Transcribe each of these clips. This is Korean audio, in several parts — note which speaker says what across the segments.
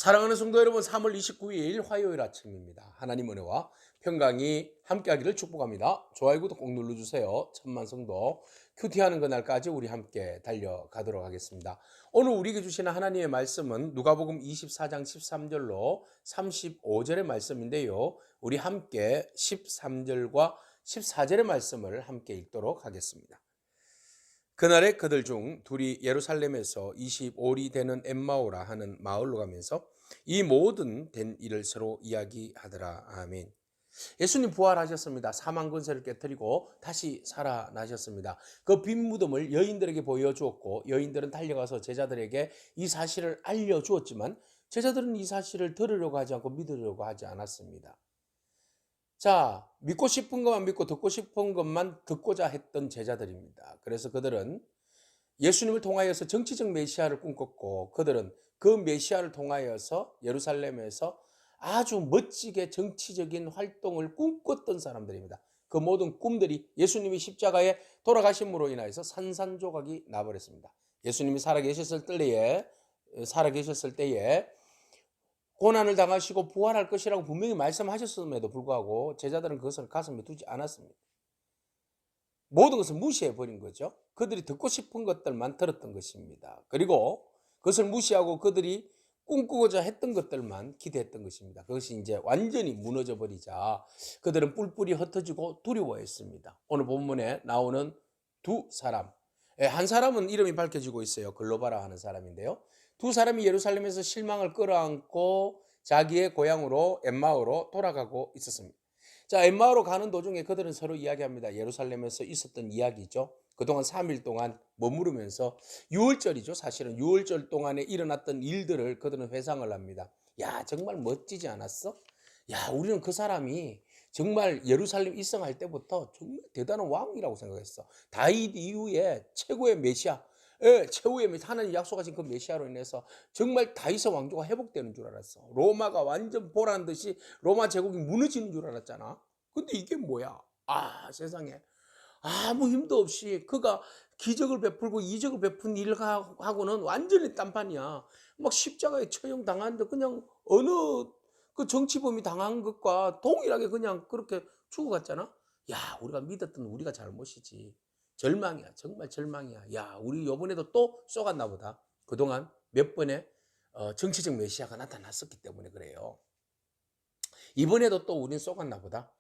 Speaker 1: 사랑하는 성도 여러분, 3월 29일 화요일 아침입니다. 하나님 은혜와 평강이 함께하기를 축복합니다. 좋아요, 구독 꼭 눌러주세요. 천만 성도 큐티하는 그날까지 우리 함께 달려가도록 하겠습니다. 오늘 우리에게 주시는 하나님의 말씀은 누가복음 24장 13절로 35절의 말씀인데요. 우리 함께 13절과 14절의 말씀을 함께 읽도록 하겠습니다. 그날에 그들 중 둘이 예루살렘에서 25리 되는 엠마오라 하는 마을로 가면서 이 모든 된 일을 서로 이야기하더라. 아멘. 예수님 부활하셨습니다. 사망 권세를 깨뜨리고 다시 살아나셨습니다. 그 빈 무덤을 여인들에게 보여주었고 여인들은 달려가서 제자들에게 이 사실을 알려주었지만 제자들은 이 사실을 들으려고 하지 않고 믿으려고 하지 않았습니다. 자, 믿고 싶은 것만 믿고 듣고 싶은 것만 듣고자 했던 제자들입니다. 그래서 그들은 예수님을 통하여서 정치적 메시아를 꿈꿨고 그들은 그 메시아를 통하여서 예루살렘에서 아주 멋지게 정치적인 활동을 꿈꿨던 사람들입니다. 그 모든 꿈들이 예수님이 십자가에 돌아가심으로 인하여서 산산조각이 나버렸습니다. 예수님이 살아계셨을 때에 고난을 당하시고 부활할 것이라고 분명히 말씀하셨음에도 불구하고 제자들은 그것을 가슴에 두지 않았습니다. 모든 것을 무시해버린 거죠. 그들이 듣고 싶은 것들만 들었던 것입니다. 그리고 그것을 무시하고 그들이 꿈꾸고자 했던 것들만 기대했던 것입니다. 그것이 이제 완전히 무너져 버리자 그들은 뿔뿔이 흩어지고 두려워했습니다. 오늘 본문에 나오는 두 사람, 한 사람은 이름이 밝혀지고 있어요. 글로바라 하는 사람인데요. 두 사람이 예루살렘에서 실망을 끌어안고 자기의 고향으로 엠마오로 돌아가고 있었습니다. 자, 엠마오로 가는 도중에 그들은 서로 이야기합니다. 예루살렘에서 있었던 이야기죠. 그동안 3일 동안 머무르면서 유월절이죠. 사실은 유월절 동안에 일어났던 일들을 그들은 회상을 합니다. 야, 정말 멋지지 않았어? 야, 우리는 그 사람이 정말 예루살렘 입성할 때부터 정말 대단한 왕이라고 생각했어. 다윗 이후에 최고의 메시아, 최후의 메시아, 하나님 약속하신 그 메시아로 인해서 정말 다윗의 왕조가 회복되는 줄 알았어. 로마가 완전 보란 듯이 로마 제국이 무너지는 줄 알았잖아. 근데 이게 뭐야? 아, 세상에. 아무 힘도 없이 그가 기적을 베풀고 이적을 베푼 일을 하고는 완전히 딴판이야. 막 십자가에 처형당하는데 그냥 어느 그 정치범이 당한 것과 동일하게 그냥 그렇게 죽어갔잖아. 야, 우리가 믿었던 우리가 잘못이지. 절망이야. 정말 절망이야. 야, 우리 요번에도 또 쏘갔나 보다. 그동안 몇 번의 정치적 메시아가 나타났었기 때문에 그래요. 이번에도 또 우린 쏘갔나 보다.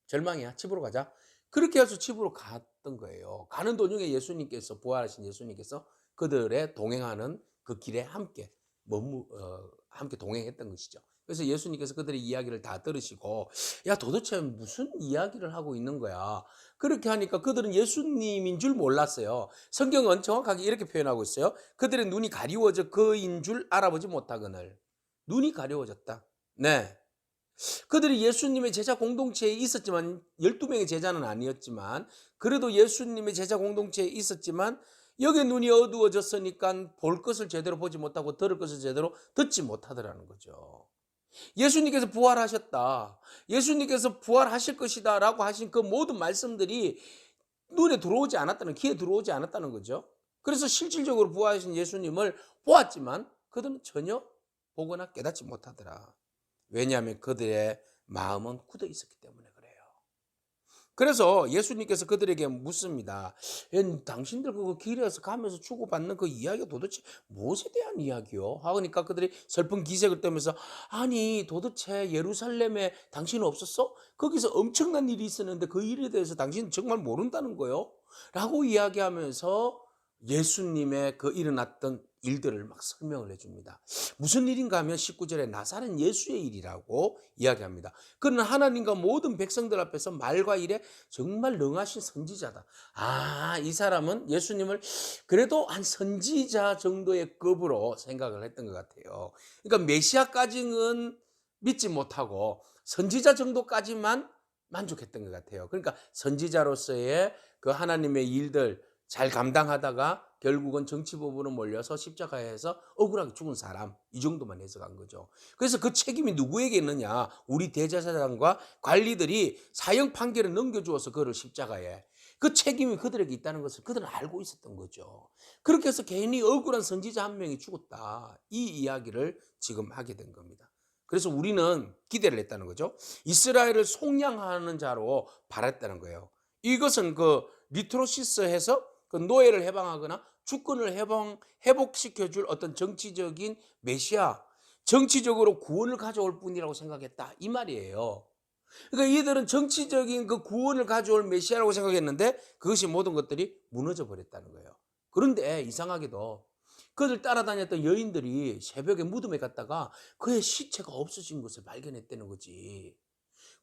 Speaker 1: 절망이야. 집으로 가자. 그렇게 해서 집으로 갔던 거예요. 가는 도중에 예수님께서 부활하신 예수님께서 그들의 동행하는 그 길에 함께 동행했던 것이죠. 그래서 예수님께서 그들의 이야기를 다 들으시고 야, 도대체 무슨 이야기를 하고 있는 거야. 그렇게 하니까 그들은 예수님인 줄 몰랐어요. 성경은 정확하게 이렇게 표현하고 있어요. 그들의 눈이 가리워져 그인 줄 알아보지 못하거늘. 눈이 가려워졌다. 네. 그들이 예수님의 제자 공동체에 있었지만 12명의 제자는 아니었지만 그래도 예수님의 제자 공동체에 있었지만 여기에 눈이 어두워졌으니까 볼 것을 제대로 보지 못하고 들을 것을 제대로 듣지 못하더라는 거죠. 예수님께서 부활하셨다. 예수님께서 부활하실 것이다 라고 하신 그 모든 말씀들이 눈에 들어오지 않았다는, 귀에 들어오지 않았다는 거죠. 그래서 실질적으로 부활하신 예수님을 보았지만 그들은 전혀 보거나 깨닫지 못하더라. 왜냐하면 그들의 마음은 굳어 있었기 때문에 그래요. 그래서 예수님께서 그들에게 묻습니다. 당신들 그 길에서 가면서 주고받는 그 이야기가 도대체 무엇에 대한 이야기요? 하니까 그들이 슬픈 기색을 떼면서 아니 도대체 예루살렘에 당신은 없었어? 거기서 엄청난 일이 있었는데 그 일에 대해서 당신은 정말 모른다는 거요? 라고 이야기하면서 예수님의 그 일어났던 일들을 막 설명을 해줍니다. 무슨 일인가 하면 19절에 나사렛 예수의 일이라고 이야기합니다. 그는 하나님과 모든 백성들 앞에서 말과 일에 정말 능하신 선지자다. 아, 이 사람은 예수님을 그래도 한 선지자 정도의 급으로 생각을 했던 것 같아요. 그러니까 메시아까지는 믿지 못하고 선지자 정도까지만 만족했던 것 같아요. 그러니까 선지자로서의 그 하나님의 일들 잘 감당하다가 결국은 정치범으로 몰려서 십자가에서 억울하게 죽은 사람, 이 정도만 해석한 거죠. 그래서 그 책임이 누구에게 있느냐? 우리 대제사장과 관리들이 사형 판결을 넘겨주어서 그를 십자가에. 그 책임이 그들에게 있다는 것을 그들은 알고 있었던 거죠. 그렇게 해서 괜히 억울한 선지자 한 명이 죽었다. 이 이야기를 지금 하게 된 겁니다. 그래서 우리는 기대를 했다는 거죠. 이스라엘을 속량하는 자로 바랐다는 거예요. 이것은 그 리트로시스 해서 그 노예를 해방하거나 주권을 회복시켜 줄 어떤 정치적인 메시아, 정치적으로 구원을 가져올 뿐이라고 생각했다. 이 말이에요. 그러니까 이들은 정치적인 그 구원을 가져올 메시아라고 생각했는데 그것이 모든 것들이 무너져 버렸다는 거예요. 그런데 이상하게도 그들 따라다녔던 여인들이 새벽에 무덤에 갔다가 그의 시체가 없어진 것을 발견했다는 거지.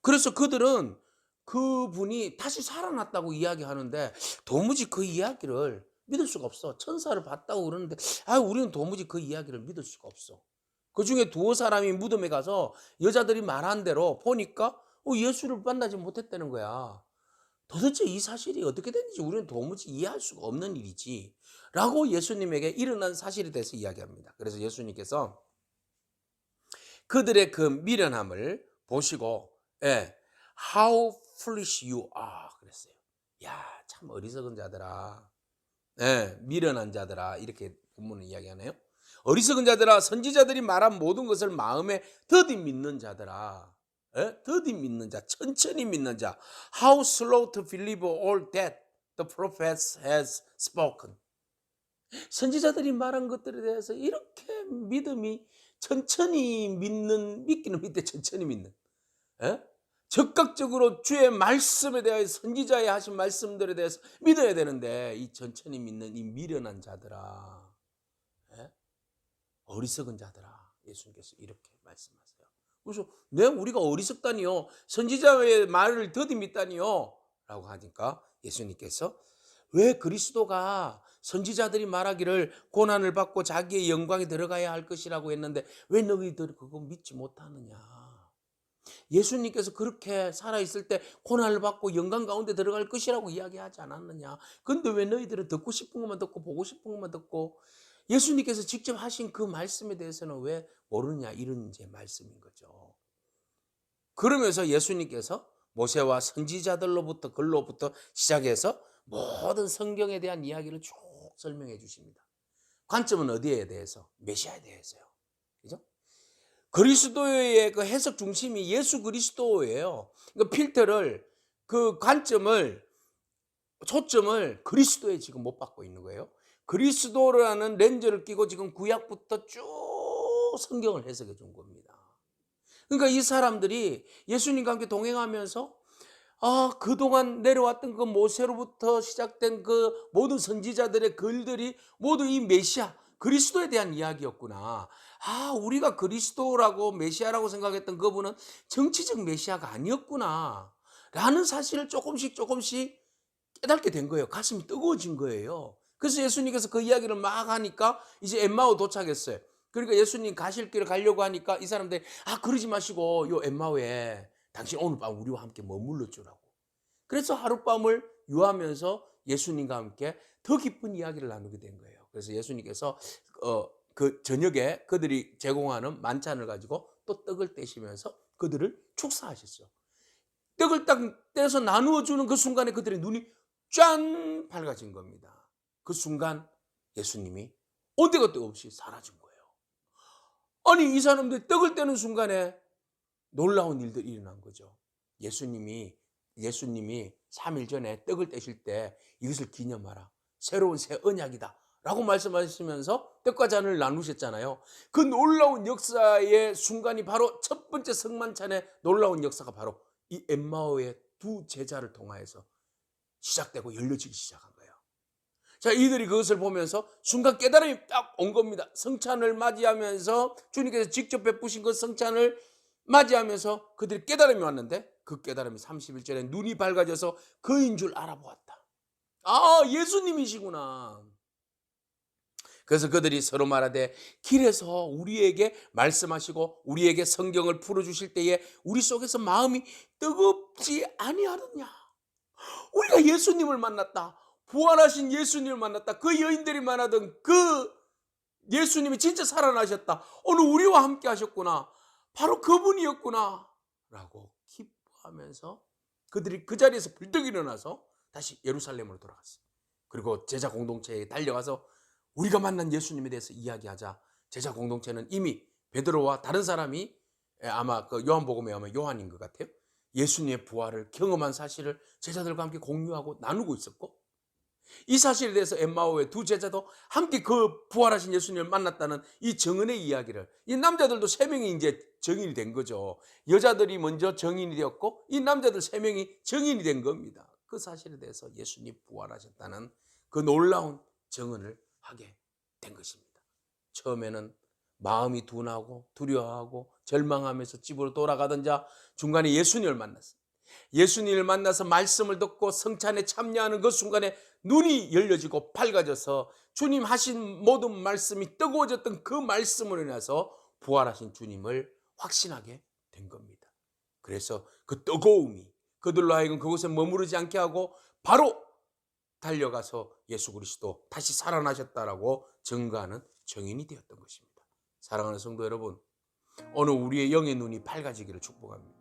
Speaker 1: 그래서 그들은 그분이 다시 살아났다고 이야기하는데 도무지 그 이야기를 믿을 수가 없어. 천사를 봤다고 그러는데 우리는 도무지 그 이야기를 믿을 수가 없어. 그중에 두어 사람이 무덤에 가서 여자들이 말한 대로 보니까 예수를 만나지 못했다는 거야. 도대체 이 사실이 어떻게 됐는지 우리는 도무지 이해할 수가 없는 일이지 라고 예수님에게 일어난 사실에 대해서 이야기합니다. 그래서 예수님께서 그들의 그 미련함을 보시고 How foolish you are 그랬어요. 야, 참 어리석은 자들아. 미련한 자들아. 이렇게 본문은 이야기하네요. 어리석은 자들아, 선지자들이 말한 모든 것을 마음에 더디 믿는 자들아. 더디 믿는 자, 천천히 믿는 자. How slow to believe all that the prophets has spoken. 선지자들이 말한 것들에 대해서 이렇게 믿음이 천천히 믿기는 믿되 천천히 믿는. 적극적으로 주의 말씀에 대하여 선지자의 하신 말씀들에 대해서 믿어야 되는데 이 천천히 믿는 이 미련한 자들아, 어리석은 자들아, 예수님께서 이렇게 말씀하세요. 그래서 우리가 어리석다니요, 선지자의 말을 더디 믿다니요 라고 하니까 예수님께서 왜 그리스도가 선지자들이 말하기를 고난을 받고 자기의 영광에 들어가야 할 것이라고 했는데 왜 너희들 그거 믿지 못하느냐. 예수님께서 그렇게 살아있을 때 고난을 받고 영광 가운데 들어갈 것이라고 이야기하지 않았느냐. 근데 왜 너희들은 듣고 싶은 것만 듣고 보고 싶은 것만 듣고 예수님께서 직접 하신 그 말씀에 대해서는 왜 모르느냐, 이런 제 말씀인 거죠. 그러면서 예수님께서 모세와 선지자들로부터 글로부터 시작해서 모든 성경에 대한 이야기를 쭉 설명해 주십니다. 관점은 어디에 대해서? 메시아에 대해서요. 그죠? 그리스도의 그 해석 중심이 예수 그리스도예요. 그 필터를, 그 관점을, 초점을 그리스도에 지금 못 받고 있는 거예요. 그리스도라는 렌즈를 끼고 지금 구약부터 쭉 성경을 해석해 준 겁니다. 그러니까 이 사람들이 예수님과 함께 동행하면서 그동안 내려왔던 그 모세로부터 시작된 그 모든 선지자들의 글들이 모두 이 메시아, 그리스도에 대한 이야기였구나. 우리가 그리스도라고 메시아라고 생각했던 그분은 정치적 메시아가 아니었구나 라는 사실을 조금씩 깨닫게 된 거예요. 가슴이 뜨거워진 거예요. 그래서 예수님께서 그 이야기를 막 하니까 이제 엠마오 도착했어요. 그러니까 예수님 가실 길을 가려고 하니까 이 사람들이 그러지 마시고 요 엠마오에 당신 오늘 밤 우리와 함께 머물러 주라고. 그래서 하룻밤을 유하면서 예수님과 함께 더 깊은 이야기를 나누게 된 거예요. 그래서 예수님께서 그 저녁에 그들이 제공하는 만찬을 가지고 또 떡을 떼시면서 그들을 축사하셨어요. 떡을 딱 떼서 나누어 주는 그 순간에 그들의 눈이 짠 밝아진 겁니다. 그 순간 예수님이 온데간데 없이 사라진 거예요. 아니, 이 사람들이 떡을 떼는 순간에 놀라운 일들이 일어난 거죠. 예수님이 3일 전에 떡을 떼실 때 이것을 기념하라, 새로운 새 언약이다 라고 말씀하시면서 떡과 잔을 나누셨잖아요. 그 놀라운 역사의 순간이 바로 첫 번째 성만찬의 놀라운 역사가 바로 이 엠마오의 두 제자를 통하여서 시작되고 열려지기 시작한 거예요. 자, 이들이 그것을 보면서 순간 깨달음이 딱 온 겁니다. 성찬을 맞이하면서 주님께서 직접 베푸신 그 성찬을 맞이하면서 그들이 깨달음이 왔는데 그 깨달음이 31절에 눈이 밝아져서 그인 줄 알아보았다. 예수님이시구나. 그래서 그들이 서로 말하되 길에서 우리에게 말씀하시고 우리에게 성경을 풀어주실 때에 우리 속에서 마음이 뜨겁지 아니하느냐. 우리가 예수님을 만났다. 부활하신 예수님을 만났다. 그 여인들이 말하던 그 예수님이 진짜 살아나셨다. 오늘 우리와 함께 하셨구나. 바로 그분이었구나 라고 기뻐하면서 그들이 그 자리에서 벌떡 일어나서 다시 예루살렘으로 돌아갔어요. 그리고 제자 공동체에 달려가서 우리가 만난 예수님에 대해서 이야기하자 제자 공동체는 이미 베드로와 다른 사람이 아마 그 요한복음에 아마 요한인 것 같아요. 예수님의 부활을 경험한 사실을 제자들과 함께 공유하고 나누고 있었고, 이 사실에 대해서 엠마오의 두 제자도 함께 그 부활하신 예수님을 만났다는 이 정은의 이야기를, 이 남자들도 3명이 이제 정인이 된 거죠. 여자들이 먼저 정인이 되었고 이 남자들 3명이 정인이 된 겁니다. 그 사실에 대해서 예수님 부활하셨다는 그 놀라운 정언을 하게 된 것입니다. 처음에는 마음이 둔하고 두려워하고 절망하면서 집으로 돌아가던 자 중간에 예수님을 만났어요. 예수님을 만나서 말씀을 듣고 성찬에 참여하는 그 순간에 눈이 열려지고 밝아져서 주님 하신 모든 말씀이 뜨거워졌던 그 말씀으로 인해서 부활하신 주님을 확신하게 된 겁니다. 그래서 그 뜨거움이 그들로 하여금 그곳에 머무르지 않게 하고 바로 달려가서 예수 그리스도 다시 살아나셨다라고 증거하는 증인이 되었던 것입니다. 사랑하는 성도 여러분, 오늘 우리의 영의 눈이 밝아지기를 축복합니다.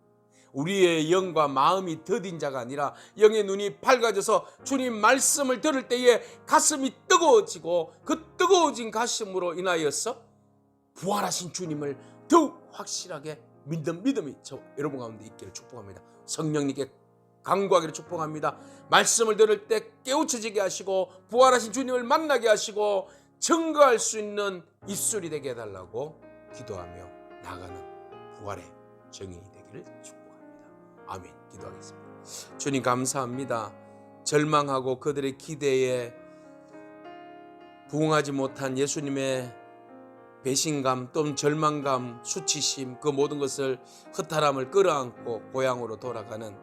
Speaker 1: 우리의 영과 마음이 더딘 자가 아니라 영의 눈이 밝아져서 주님 말씀을 들을 때에 가슴이 뜨거워지고 그 뜨거워진 가슴으로 인하여서 부활하신 주님을 더욱 확실하게 믿는 믿음이 저 여러분 가운데 있기를 축복합니다. 성령님께 간구하기를 축복합니다. 말씀을 들을 때 깨우쳐지게 하시고 부활하신 주님을 만나게 하시고 증거할 수 있는 입술이 되게 해달라고 기도하며 나가는 부활의 증인이 되기를 축복합니다. 아멘. 기도하겠습니다. 주님 감사합니다. 절망하고 그들의 기대에 부응하지 못한 예수님의 배신감 또는 절망감, 수치심, 그 모든 것을 허탈함을 끌어안고 고향으로 돌아가는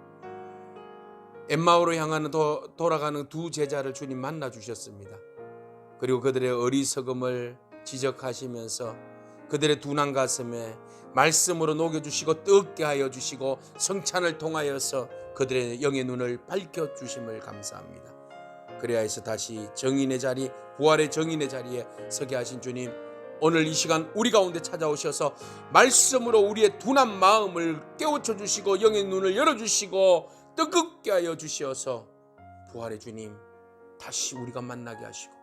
Speaker 1: 엠마오로 향하는 돌아가는 두 제자를 주님 만나 주셨습니다. 그리고 그들의 어리석음을 지적하시면서 그들의 둔한 가슴에 말씀으로 녹여주시고 뜨겁게 하여 주시고 성찬을 통하여서 그들의 영의 눈을 밝혀주심을 감사합니다. 그래야 해서 다시 정인의 자리, 부활의 정인의 자리에 서게 하신 주님, 오늘 이 시간 우리 가운데 찾아오셔서 말씀으로 우리의 둔한 마음을 깨우쳐 주시고 영의 눈을 열어주시고 뜨겁게 하여 주시어서 부활의 주님 다시 우리가 만나게 하시고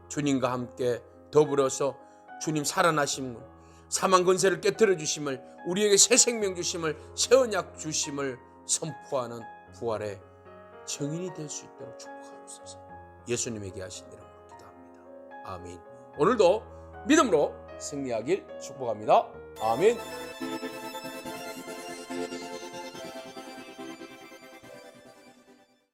Speaker 1: 주님과 함께 더불어서 주님 살아나심을, 사망 권세를 깨뜨려 주심을, 우리에게 새 생명 주심을, 새 언약 주심을 선포하는 부활의 증인이 될 수 있도록 축복하옵소서. 예수님에게 하신 이름으로 기도합니다. 아멘. 오늘도 믿음으로 승리하길 축복합니다. 아멘.